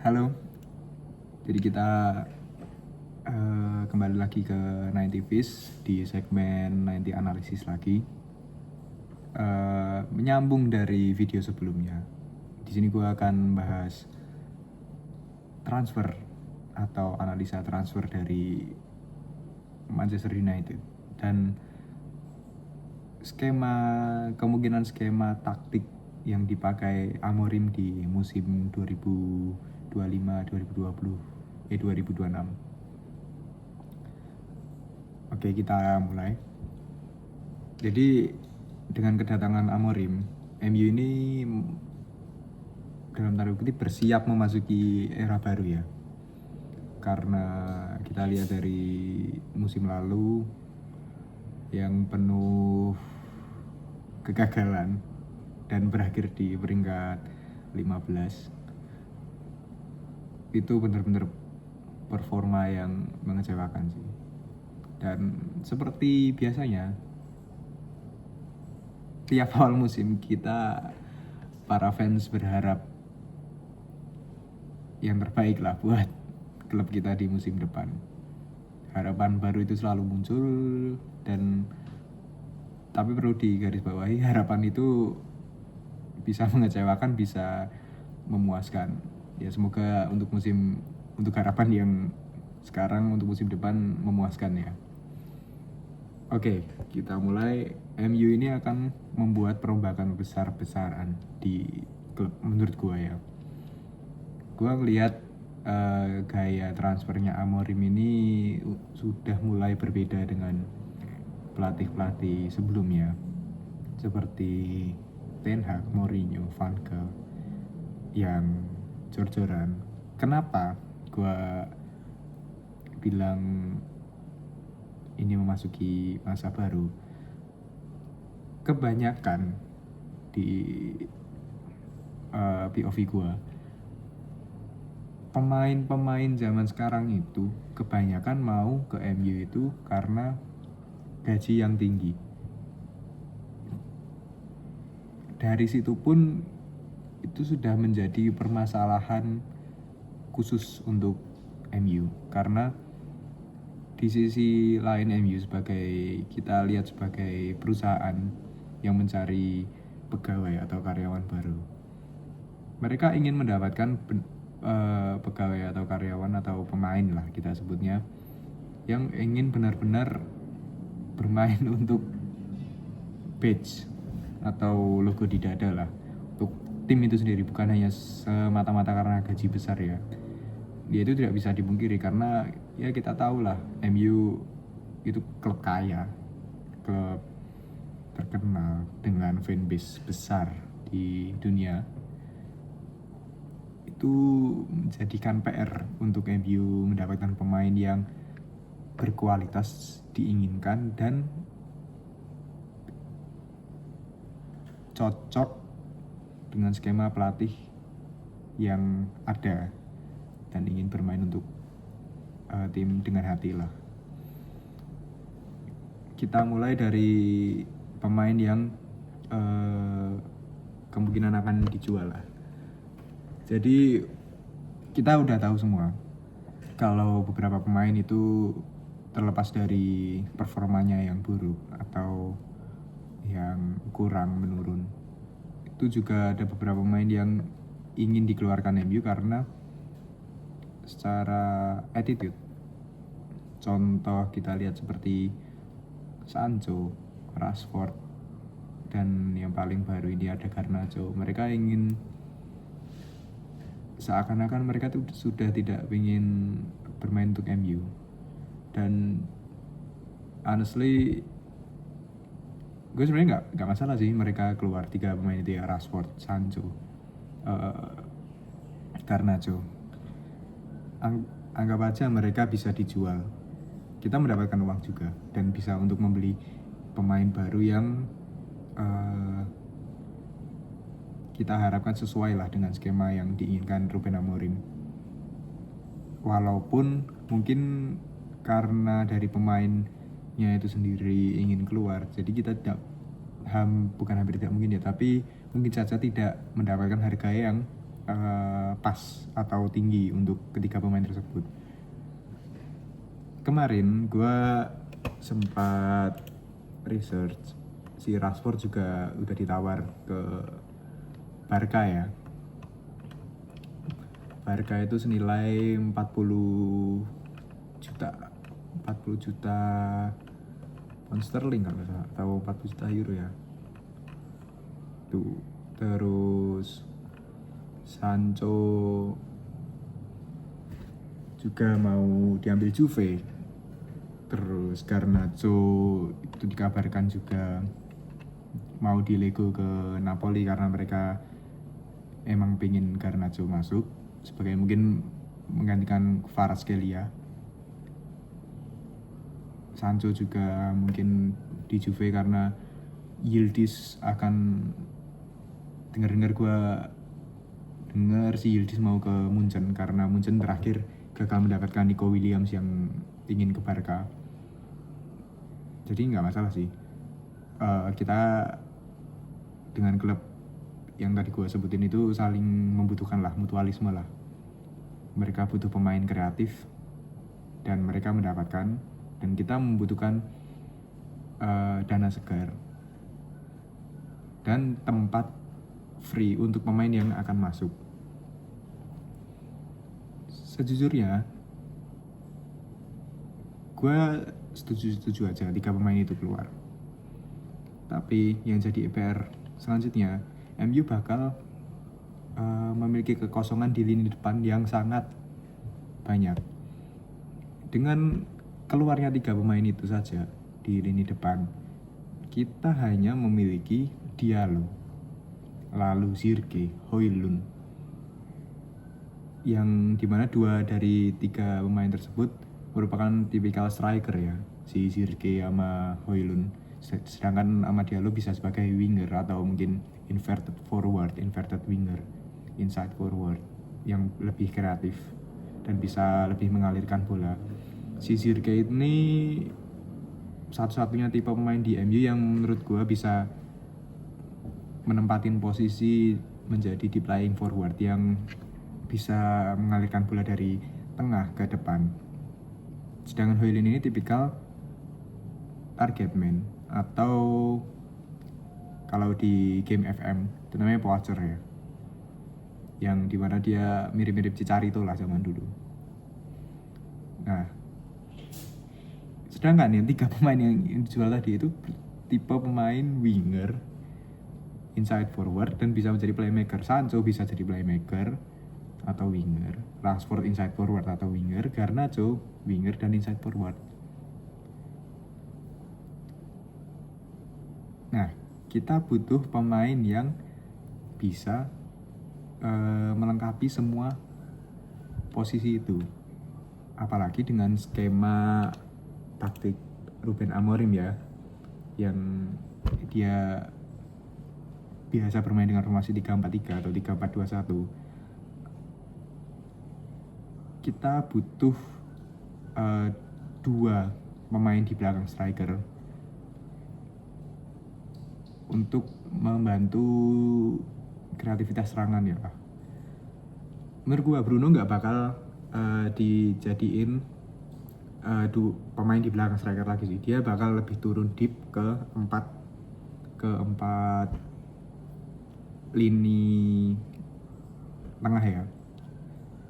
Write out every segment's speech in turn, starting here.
Halo, jadi kita kembali lagi ke 90 Viz di segmen 90 Analisis lagi. Menyambung dari video sebelumnya, di sini gue akan bahas transfer atau analisa transfer dari Manchester United dan kemungkinan skema taktik yang dipakai Amorim di musim 2026. Oke, kita mulai. Jadi dengan kedatangan Amorim, MU ini dalam tanda kutip bersiap memasuki era baru ya. Karena kita lihat dari musim lalu yang penuh kegagalan dan berakhir di peringkat 15. Itu benar-benar performa yang mengecewakan sih. Dan seperti biasanya, tiap awal musim kita para fans berharap yang terbaik lah buat klub kita di musim depan. Harapan baru itu selalu muncul, dan tapi perlu digarisbawahi, harapan itu bisa mengecewakan, bisa memuaskan. Ya semoga untuk harapan yang sekarang untuk musim depan memuaskan ya. Oke, kita mulai. MU ini akan membuat perombakan besar-besaran di klub menurut gue ya. Gue ngelihat gaya transfernya Amorim ini sudah mulai berbeda dengan pelatih-pelatih sebelumnya seperti Ten Hag, Mourinho, Van Gaal yang jor-joran. Kenapa gue bilang ini memasuki masa baru? Kebanyakan di POV gue, pemain-pemain zaman sekarang itu kebanyakan mau ke MU itu karena gaji yang tinggi. Dari situ pun itu sudah menjadi permasalahan khusus untuk MU, karena di sisi lain MU kita lihat sebagai perusahaan yang mencari pegawai atau karyawan baru. Mereka ingin mendapatkan pegawai atau karyawan atau pemain lah kita sebutnya, yang ingin benar-benar bermain untuk badge atau logo di dada lah, untuk tim itu sendiri, bukan hanya semata-mata karena gaji besar ya. Dia itu tidak bisa dipungkiri karena ya kita tahu lah, MU itu klub kaya, klub terkenal dengan fanbase besar di dunia. Itu menjadikan PR untuk MU mendapatkan pemain yang berkualitas diinginkan dan cocok dengan skema pelatih yang ada dan ingin bermain untuk tim dengan hati lah. Kita mulai dari pemain yang kemungkinan akan dijual lah. Jadi kita udah tahu semua kalau beberapa pemain itu terlepas dari performanya yang buruk atau yang kurang menurun, itu juga ada beberapa pemain yang ingin dikeluarkan MU karena secara attitude. Contoh kita lihat seperti Sancho, Rashford, dan yang paling baru ini ada Garnacho. Mereka ingin, seakan-akan mereka tuh sudah tidak ingin bermain untuk MU. Dan honestly, gue sebenarnya nggak masalah sih mereka keluar 3 pemain itu ya, Rashford, Sancho, Garnacho. Anggap aja mereka bisa dijual, kita mendapatkan uang juga dan bisa untuk membeli pemain baru yang kita harapkan sesuai lah dengan skema yang diinginkan Ruben Amorim. Walaupun mungkin karena dari pemainnya itu sendiri ingin keluar, jadi kita bukan hampir tidak mungkin ya, tapi mungkin saja tidak mendapatkan harga yang pas atau tinggi untuk ketiga pemain tersebut. Kemarin gue sempat research, si Rashford juga udah ditawar ke Barca ya. Barca itu senilai 40 juta pound sterling kalau salah, atau 40 juta euro ya. Tuh, terus Sancho juga mau diambil Juve. Terus Garnacho itu dikabarkan juga mau dilego ke Napoli karena mereka emang pingin Garnacho masuk sebagai mungkin menggantikan Kvaratskhelia. Sancho juga mungkin di Juve karena Yildiz akan dengar si Yildiz mau ke Munchen karena Munchen terakhir gagal mendapatkan Nico Williams yang ingin ke Barca. Jadi nggak masalah sih, kita dengan klub yang tadi gue sebutin itu saling membutuhkan lah, mutualisme lah. Mereka butuh pemain kreatif dan mereka mendapatkan, dan kita membutuhkan dana segar dan tempat free untuk pemain yang akan masuk. Sejujurnya gue setuju aja 3 pemain itu keluar. Tapi yang jadi PR selanjutnya, MU bakal memiliki kekosongan di lini depan yang sangat banyak. Dengan keluarnya 3 pemain itu saja di lini depan, kita hanya memiliki Diallo, lalu Zirkzee, Højlund, yang dimana 2 dari 3 pemain tersebut merupakan tipikal striker ya, si Zirkzee sama Højlund. Sedangkan Amad Diallo bisa sebagai winger atau mungkin inverted winger, inside forward yang lebih kreatif dan bisa lebih mengalirkan bola. Si Zirkzee ini satu-satunya tipe pemain di MU yang menurut gue bisa menempatin posisi menjadi deep lying forward yang bisa mengalirkan bola dari tengah ke depan. Sedangkan Højlund ini tipikal target man, atau kalau di game FM itu namanya poacher ya, yang dimana dia mirip-mirip Cicarito lah zaman dulu. Nah, sedangkan yang 3 pemain yang dijual tadi itu tipe pemain winger, inside forward, dan bisa menjadi playmaker. Sancho bisa jadi playmaker atau winger, Rashford inside forward atau winger, Garnacho winger dan inside forward. Nah, kita butuh pemain yang bisa melengkapi semua posisi itu. Apalagi dengan skema taktik Ruben Amorim ya, yang dia biasa bermain dengan formasi 3-4-3 atau 3-4-2-1. Kita butuh 2 pemain di belakang striker untuk membantu kreativitas serangan ya. Menurut gue Bruno nggak bakal dijadiin pemain di belakang striker lagi sih. Dia bakal lebih turun deep ke 4 lini tengah ya.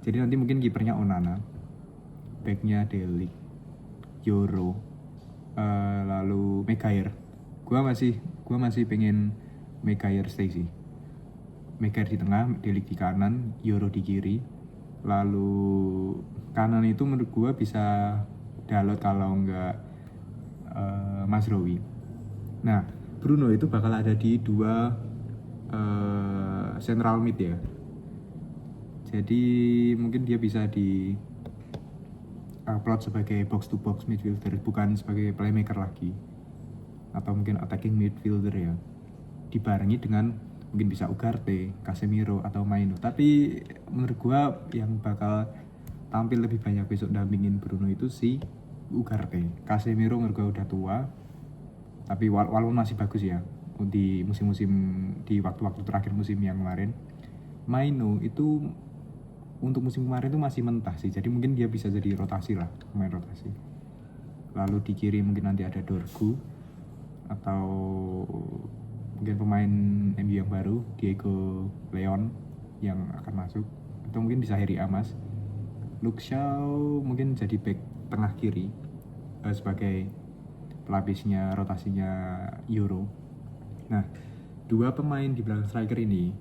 Jadi nanti mungkin kipernya Onana, backnya De Ligt, Yoro, lalu Maguire. Gue masih pengen Maguire stay sih. Maguire di tengah, De Ligt di kanan, Yoro di kiri. Lalu kanan itu menurut gue bisa Dalot kalau enggak Mazraoui. Nah, Bruno itu bakal ada di 2 central mid ya. Jadi mungkin dia bisa di plot sebagai box to box midfielder, bukan sebagai playmaker lagi, atau mungkin attacking midfielder ya, dibarengi dengan mungkin bisa Ugarte, Casemiro atau Maino. Tapi menurut gua yang bakal tampil lebih banyak besok dampingin Bruno itu si Ugarte. Casemiro menurut gua udah tua, tapi walaupun masih bagus ya di musim-musim, di waktu-waktu terakhir musim yang kemarin. Maino itu untuk musim kemarin itu masih mentah sih, jadi mungkin dia bisa jadi rotasi lah, pemain rotasi. Lalu di kiri mungkin nanti ada Dorgu atau mungkin pemain MU yang baru Diego Leon yang akan masuk, atau mungkin bisa Heri Amas. Luke Shaw mungkin jadi back tengah kiri sebagai pelapisnya rotasinya Euro. Nah, dua pemain di belakang striker ini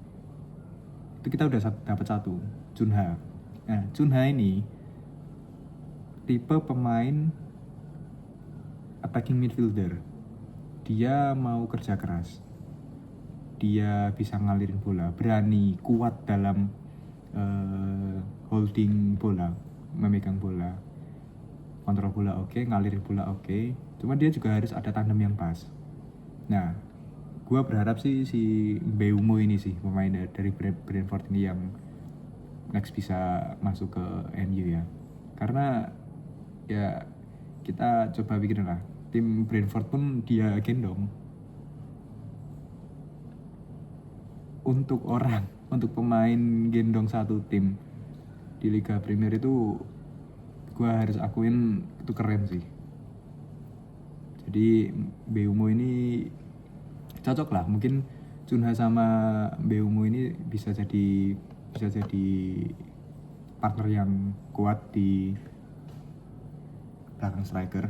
itu kita udah dapat satu, Junha. Nah, Junha ini tipe pemain attacking midfielder. Dia mau kerja keras, dia bisa ngalirin bola, berani, kuat dalam holding bola, memegang bola, kontrol bola oke, ngalirin bola oke. Cuma dia juga harus ada tandem yang pas. Nah, gue berharap sih si Mbeumo ini sih, pemain dari Brentford ini yang next bisa masuk ke MU ya. Karena ya kita coba bikin lah, tim Brentford pun dia gendong. Untuk pemain gendong satu tim di Liga Premier itu gue harus akuin itu keren sih. Jadi Mbeumo ini cocok lah, mungkin Junha sama Mbeumo ini bisa jadi partner yang kuat di belakang striker.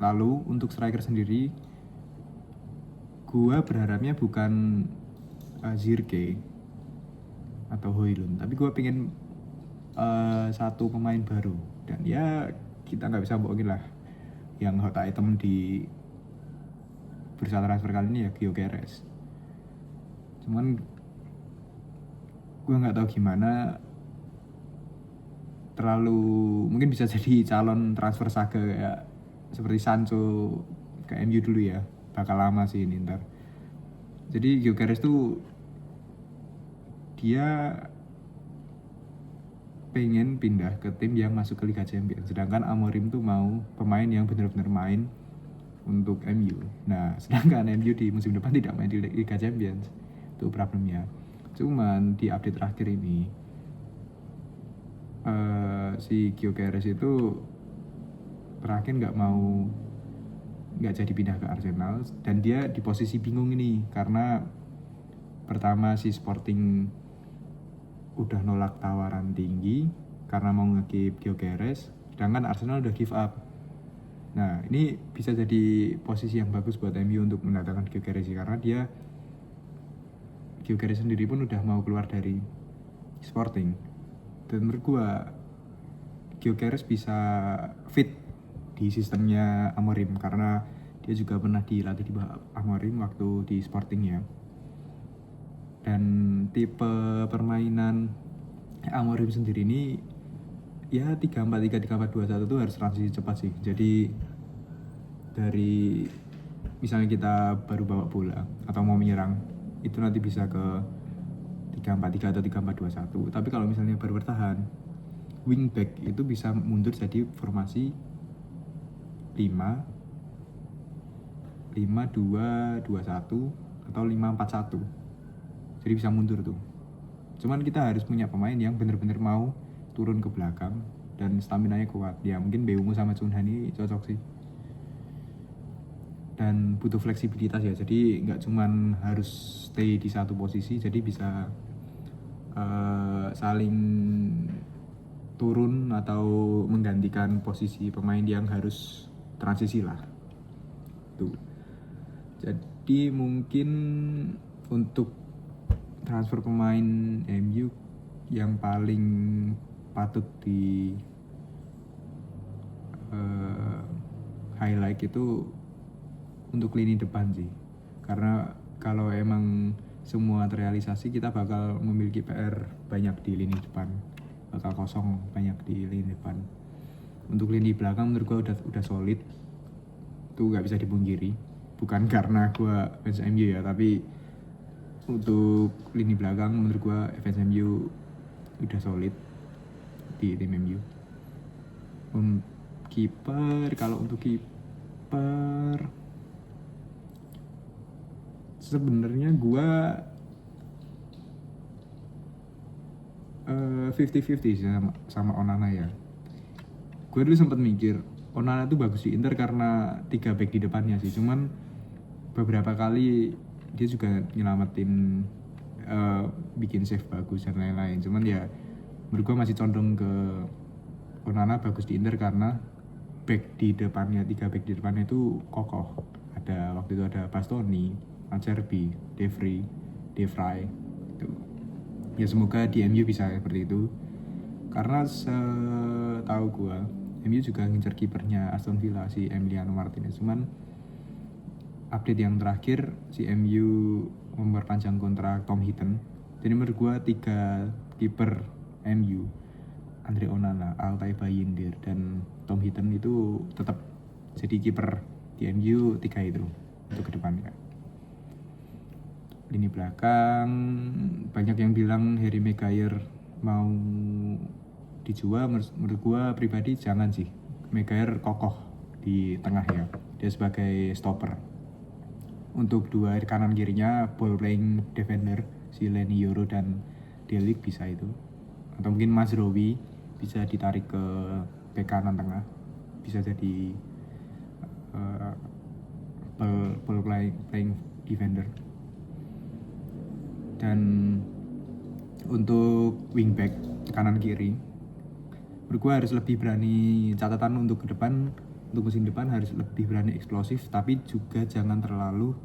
Lalu untuk striker sendiri gue berharapnya bukan Zirke atau Højlund, tapi gue pengen satu pemain baru. Dan ya kita nggak bisa bohongin lah, yang hot item di bursa transfer kali ini ya Gyökeres. Cuman gue nggak tahu gimana, terlalu mungkin bisa jadi calon transfer saga ya, seperti Sancho ke MU dulu ya, bakal lama sih ini ntar. Jadi Gyökeres tuh dia pengen pindah ke tim yang masuk ke Liga Champions, sedangkan Amorim tuh mau pemain yang benar-benar main untuk MU. Nah, sedangkan MU di musim depan tidak main di Liga Champions, itu problemnya. Cuman di update terakhir ini si Gyökeres itu terakhir nggak jadi pindah ke Arsenal, dan dia di posisi bingung ini karena pertama si Sporting udah nolak tawaran tinggi karena mau nge-keep Gyökeres, sedangkan Arsenal udah give up. Nah, ini bisa jadi posisi yang bagus buat MU untuk mendatangkan Gyökeres karena Gyökeres sendiri pun udah mau keluar dari Sporting. Dan menurut gua Gyökeres bisa fit di sistemnya Amorim karena dia juga pernah dilatih di bawah Amorim waktu di Sporting ya. Dan tipe permainan Amorim sendiri ini ya 3-4-3, 3-4-2-1 itu harus transisi cepat sih. Jadi dari misalnya kita baru bawa bola atau mau menyerang, itu nanti bisa ke 3-4-3 atau 3-4-2-1. Tapi kalau misalnya baru bertahan, wingback itu bisa mundur jadi formasi 5-2-2-1 atau 5-4-1. Jadi bisa mundur tuh. Cuman kita harus punya pemain yang benar-benar mau turun ke belakang dan stamina-nya kuat. Ya mungkin Mbeumo sama Junha ini cocok sih. Dan butuh fleksibilitas ya. Jadi nggak cuman harus stay di satu posisi. Jadi bisa saling turun atau menggantikan posisi pemain yang harus transisi lah. Tuh. Jadi mungkin untuk transfer pemain MU yang paling patut di highlight itu untuk lini depan sih, karena kalau emang semua terrealisasi kita bakal memiliki PR banyak di lini depan, bakal kosong banyak di lini depan. Untuk lini belakang menurut gue udah solid, itu nggak bisa dipungkiri, bukan karena gue fans MU ya, tapi untuk lini belakang menurut gue fans MU udah solid di tim MU. Kiper, kalau untuk kiper sebenarnya gue 50-50 sih sama Onana ya. Gue dulu sempet mikir Onana tuh bagus di Inter karena 3 back di depannya sih, cuman beberapa kali dia juga nyelamatin, bikin save bagus dan lain-lain. Cuman ya menurut gue masih condong ke Onana bagus di Inter karena back di depannya, 3 back di depannya itu kokoh. Ada waktu itu ada Bastoni, Acerbi, De Vrij gitu. Ya semoga di MU bisa seperti itu, karena setahu gue MU juga ngincer kipernya Aston Villa si Emiliano Martinez. Cuman update yang terakhir si MU memperpanjang kontrak Tom Heaton. Jadi menurut gue 3 kiper MU, Andre Onana, Altay Bayindir, dan Tom Heaton itu tetap jadi kiper di MU 3 itu untuk kedepannya. Lini belakang banyak yang bilang Harry Maguire mau dijual. Menurut gue pribadi jangan sih. Maguire kokoh di tengah ya, dia sebagai stopper. Untuk 2 kanan kirinya ball playing defender si Leny Yoro dan Delik bisa itu, atau mungkin Mazraoui bisa ditarik ke bek kanan tengah, bisa jadi ball playing defender. Dan untuk wingback kanan kiri menurut gue harus lebih berani, catatan untuk ke depan, untuk musim depan harus lebih berani eksplosif, tapi juga jangan terlalu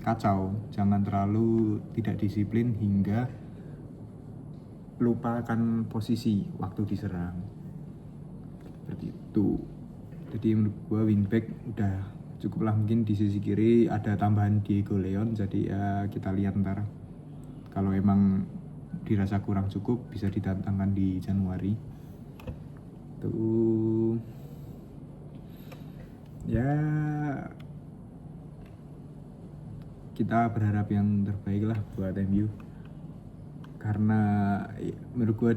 kacau, jangan terlalu tidak disiplin hingga lupakan posisi waktu diserang seperti itu. Jadi menurut gue wingback udah cukup lah. Mungkin di sisi kiri ada tambahan Diego Leon, jadi ya kita lihat ntar kalau emang dirasa kurang cukup bisa didatangkan di Januari tuh ya. Kita berharap yang terbaik lah buat MU, karena menurut gue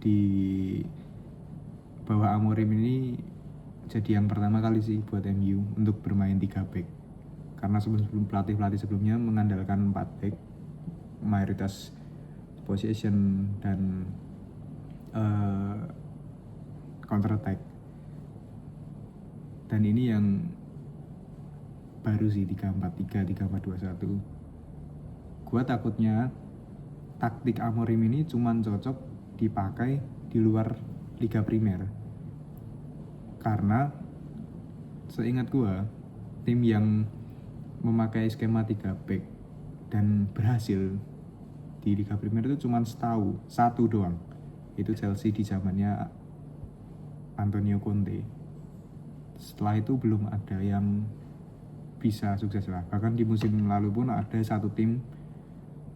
di bawah Amorim ini jadi yang pertama kali sih buat MU untuk bermain 3 back, karena sebelum pelatih sebelumnya mengandalkan 4 back, mayoritas possession dan counter attack. Dan ini yang baru sih 3-4-3, 3-4-2-1. Gua takutnya taktik Amorim ini cuman cocok dipakai di luar Liga Primer, karena seingat gua tim yang memakai skema 3 back dan berhasil di Liga Primer itu cuma satu doang, itu Chelsea di zamannya Antonio Conte. Setelah itu belum ada yang bisa sukses lah. Bahkan di musim lalu pun ada satu tim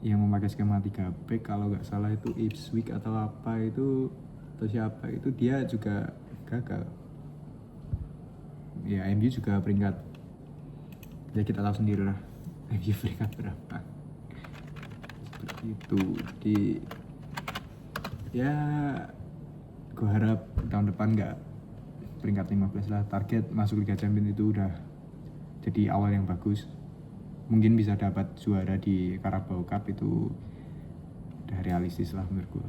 yang memakai skema 3 back, kalau nggak salah itu Ipswich atau apa itu, atau siapa itu, dia juga gagal. Ya MU juga peringkat, ya kita tahu sendiri lah MU peringkat berapa seperti itu. Jadi ya gue harap tahun depan nggak peringkat 15 lah. Target masuk Liga Champions itu udah jadi awal yang bagus. Mungkin bisa dapat juara di Carabao Cup, itu udah realistis lah menurut gue.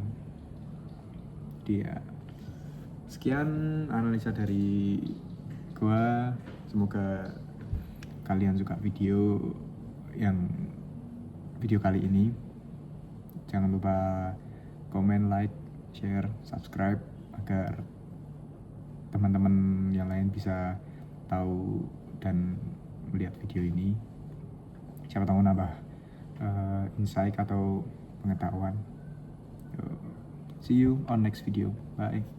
Dia sekian analisa dari gue. Semoga kalian suka video kali ini. Jangan lupa komen, like, share, subscribe agar teman-teman yang lain bisa tahu dan melihat video ini. Siapa tahu nambah insight atau pengetahuan. See you on next video. Bye.